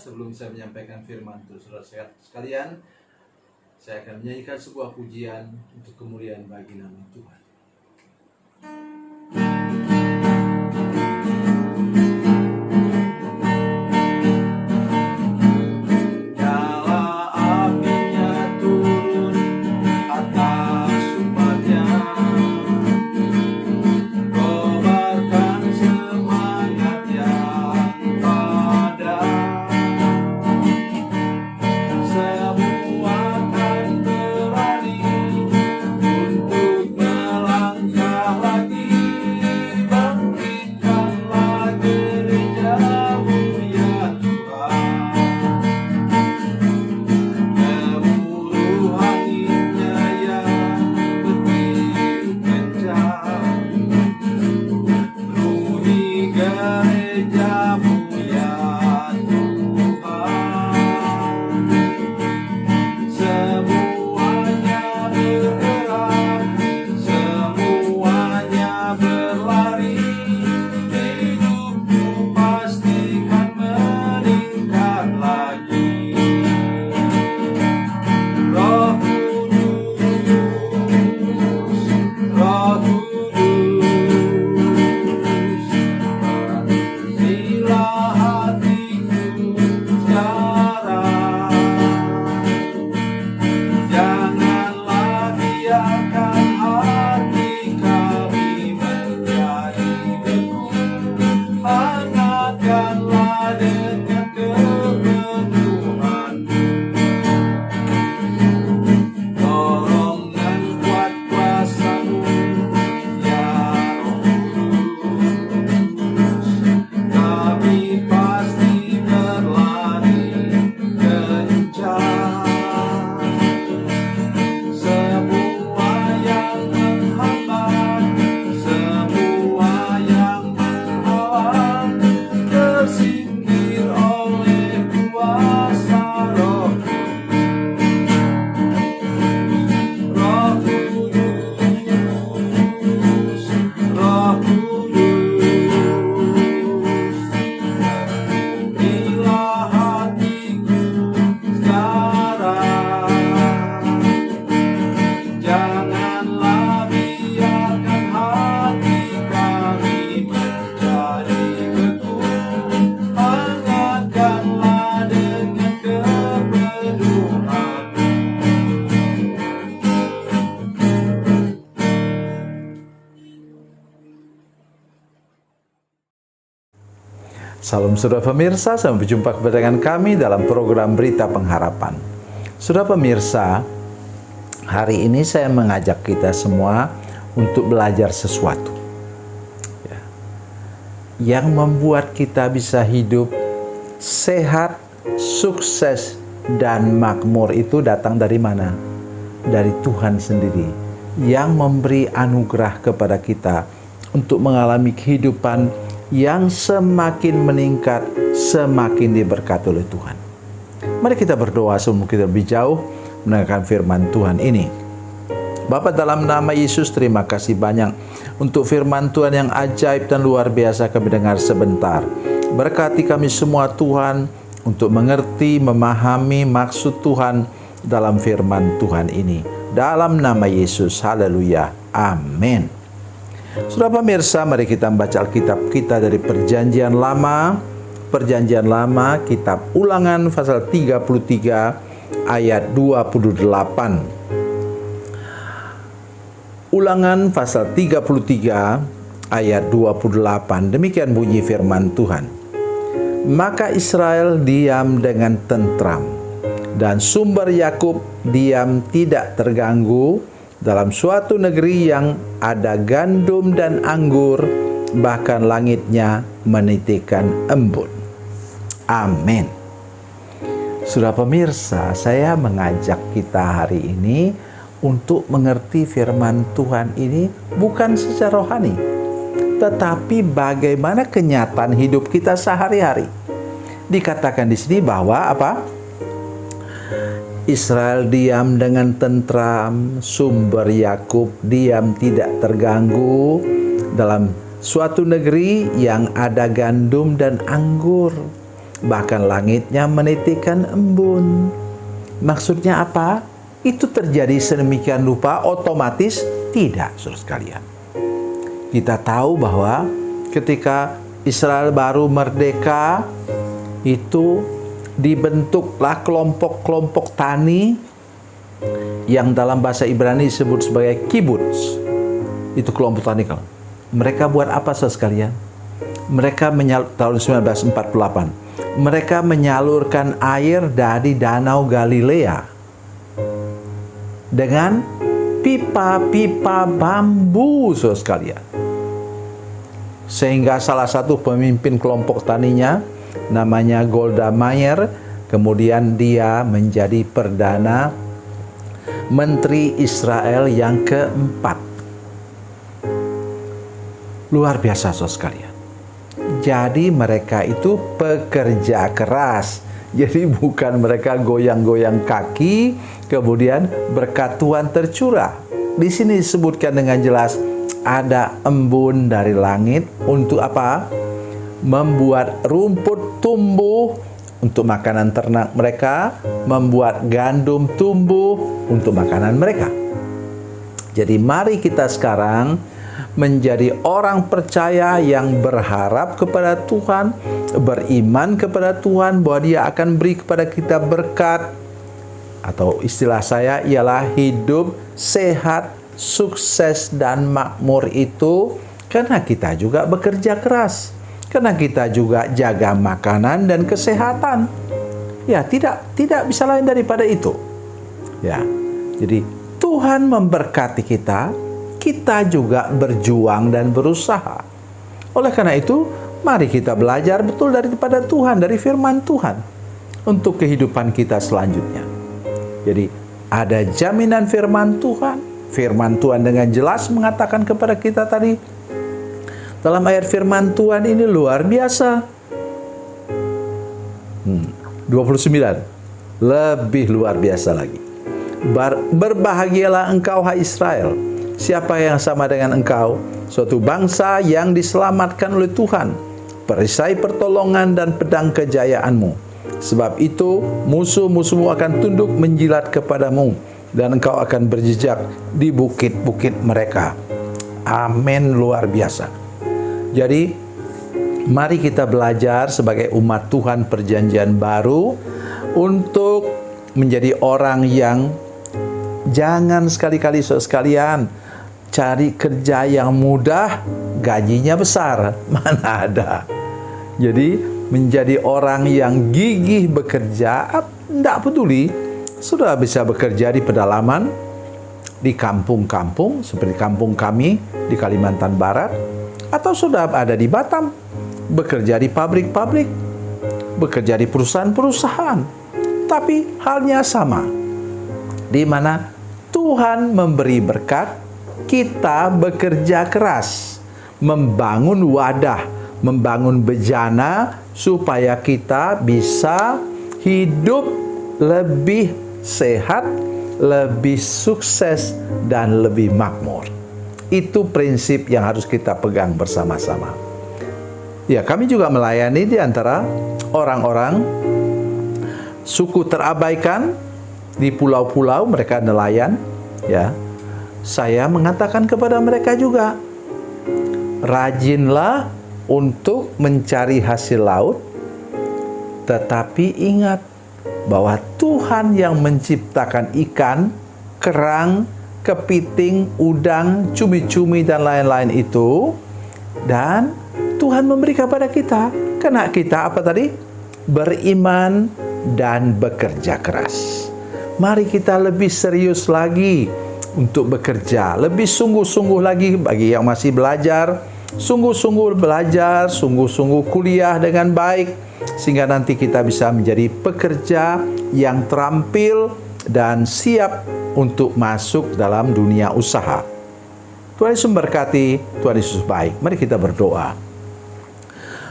sebelum saya menyampaikan firman Tuhan, saudara sekalian, saya akan menyanyikan sebuah pujian untuk kemuliaan bagi nama Tuhan. Salam saudara pemirsa, sampai berjumpa kembali dengan kami dalam program Berita Pengharapan. Saudara pemirsa, hari ini saya mengajak kita semua untuk belajar sesuatu yang membuat kita bisa hidup sehat, sukses, dan makmur. Itu datang dari mana? Dari Tuhan sendiri yang memberi anugerah kepada kita untuk mengalami kehidupan yang semakin meningkat, semakin diberkati oleh Tuhan. Mari kita berdoa sebelum kita lebih jauh mendengarkan firman Tuhan ini. Bapa, dalam nama Yesus, terima kasih banyak untuk firman Tuhan yang ajaib dan luar biasa kami dengar sebentar. Berkati kami semua Tuhan untuk mengerti, memahami maksud Tuhan dalam firman Tuhan ini. Dalam nama Yesus, haleluya, amin. Saudara pemirsa, mari kita membaca Alkitab kita dari Perjanjian Lama. Perjanjian Lama, kitab Ulangan pasal 33 ayat 28. Ulangan pasal 33 ayat 28. Demikian bunyi firman Tuhan. Maka Israel diam dengan tentram, dan sumber Yakub diam tidak terganggu dalam suatu negeri yang ada gandum dan anggur, bahkan langitnya menitikkan embun. Amin. Saudara pemirsa, saya mengajak kita hari ini untuk mengerti firman Tuhan ini bukan secara rohani, tetapi bagaimana kenyataan hidup kita sehari-hari. Dikatakan di sini bahwa apa? Israel diam dengan tentram, sumber Yakub diam tidak terganggu dalam suatu negeri yang ada gandum dan anggur, bahkan langitnya menitikkan embun. Maksudnya apa? Itu terjadi sedemikian rupa otomatis? Tidak, saudara sekalian. Kita tahu bahwa ketika Israel baru merdeka, itu dibentuklah kelompok-kelompok tani yang dalam bahasa Ibrani disebut sebagai kibbutz. Itu kelompok tani. Mereka buat apa, saudara sekalian? Mereka tahun 1948, mereka menyalurkan air dari Danau Galilea dengan pipa-pipa bambu, saudara sekalian. Sehingga salah satu pemimpin kelompok taninya namanya Golda Meir, kemudian dia menjadi Perdana Menteri Israel yang keempat. Luar biasa, saudara sekalian. Jadi mereka itu pekerja keras. Jadi bukan mereka goyang-goyang kaki, kemudian berkat Tuhan tercurah. Di sini disebutkan dengan jelas, ada embun dari langit untuk apa? Membuat rumput tumbuh untuk makanan ternak mereka, membuat gandum tumbuh untuk makanan mereka. Jadi mari kita sekarang menjadi orang percaya yang berharap kepada Tuhan, beriman kepada Tuhan bahwa Dia akan beri kepada kita berkat, atau istilah saya ialah hidup sehat, sukses dan makmur itu karena kita juga bekerja keras, karena kita juga jaga makanan dan kesehatan. Ya, tidak bisa lain daripada itu. Ya. Jadi Tuhan memberkati kita, kita juga berjuang dan berusaha. Oleh karena itu, mari kita belajar betul daripada Tuhan, dari firman Tuhan untuk kehidupan kita selanjutnya. Jadi, ada jaminan firman Tuhan. Firman Tuhan dengan jelas mengatakan kepada kita tadi, dalam ayat firman Tuhan ini luar biasa. 29, lebih luar biasa lagi. Berbahagialah engkau, hai Israel. Siapa yang sama dengan engkau? Suatu bangsa yang diselamatkan oleh Tuhan, perisai pertolongan dan pedang kejayaanmu. Sebab itu musuh-musuhmu akan tunduk menjilat kepadamu, dan engkau akan berjejak di bukit-bukit mereka. Amin, luar biasa. Jadi, mari kita belajar sebagai umat Tuhan perjanjian baru untuk menjadi orang yang jangan sekali-kali sekalian cari kerja yang mudah, gajinya besar. Mana ada. Jadi, menjadi orang yang gigih bekerja, tidak peduli. Sudah bisa bekerja di pedalaman, di kampung-kampung, seperti kampung kami di Kalimantan Barat, atau sudah ada di Batam, bekerja di pabrik-pabrik, bekerja di perusahaan-perusahaan. Tapi halnya sama, di mana Tuhan memberi berkat, kita bekerja keras, membangun wadah, membangun bejana, supaya kita bisa hidup lebih sehat, lebih sukses, dan lebih makmur. Itu prinsip yang harus kita pegang bersama-sama. Ya, kami juga melayani di antara orang-orang suku terabaikan di pulau-pulau, mereka nelayan. Ya, saya mengatakan kepada mereka juga, rajinlah untuk mencari hasil laut, tetapi ingat bahwa Tuhan yang menciptakan ikan, kerang, kepiting, udang, cumi-cumi, dan lain-lain itu, dan Tuhan memberi kepada kita, karena kita apa tadi? Beriman dan bekerja keras. Mari kita lebih serius lagi untuk bekerja, lebih sungguh-sungguh lagi bagi yang masih belajar, sungguh-sungguh belajar, sungguh-sungguh kuliah dengan baik, sehingga nanti kita bisa menjadi pekerja yang terampil dan siap untuk masuk dalam dunia usaha. Tuhan Yesus memberkati, Tuhan Yesus baik. Mari kita berdoa.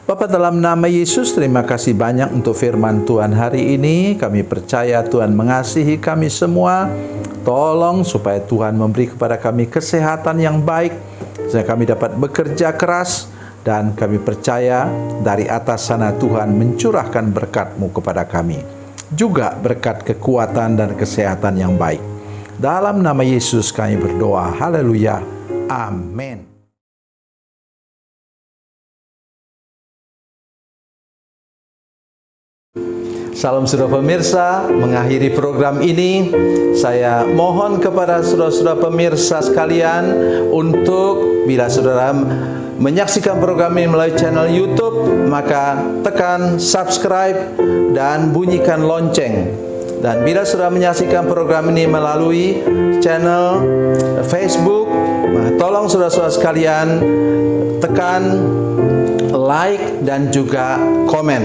Bapa, dalam nama Yesus, terima kasih banyak untuk firman Tuhan hari ini. Kami percaya Tuhan mengasihi kami semua. Tolong supaya Tuhan memberi kepada kami kesehatan yang baik, sehingga kami dapat bekerja keras Dan kami percaya dari atas sana Tuhan mencurahkan berkat-Mu kepada kami. Juga berkat kekuatan dan kesehatan yang baik. Dalam nama Yesus kami berdoa. Haleluya. Amin. Salam saudara pemirsa, mengakhiri program ini saya mohon kepada saudara-saudara pemirsa sekalian untuk bila saudara menyaksikan program ini melalui channel YouTube, maka tekan subscribe dan bunyikan lonceng. Dan bila saudara menyaksikan program ini melalui channel Facebook, tolong saudara-saudara sekalian tekan like dan juga komen.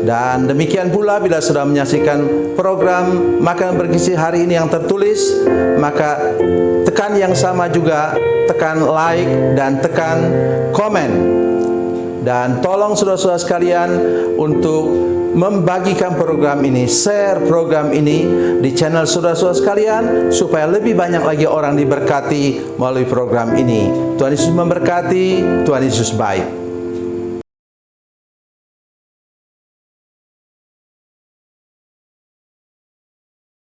Dan demikian pula bila sudah menyaksikan program Makanan Bergizi hari ini yang tertulis, maka tekan yang sama juga, tekan like dan tekan komen. Dan tolong saudara-saudara sekalian untuk membagikan program ini, share program ini di channel saudara-saudara sekalian, supaya lebih banyak lagi orang diberkati melalui program ini. Tuhan Yesus memberkati, Tuhan Yesus baik.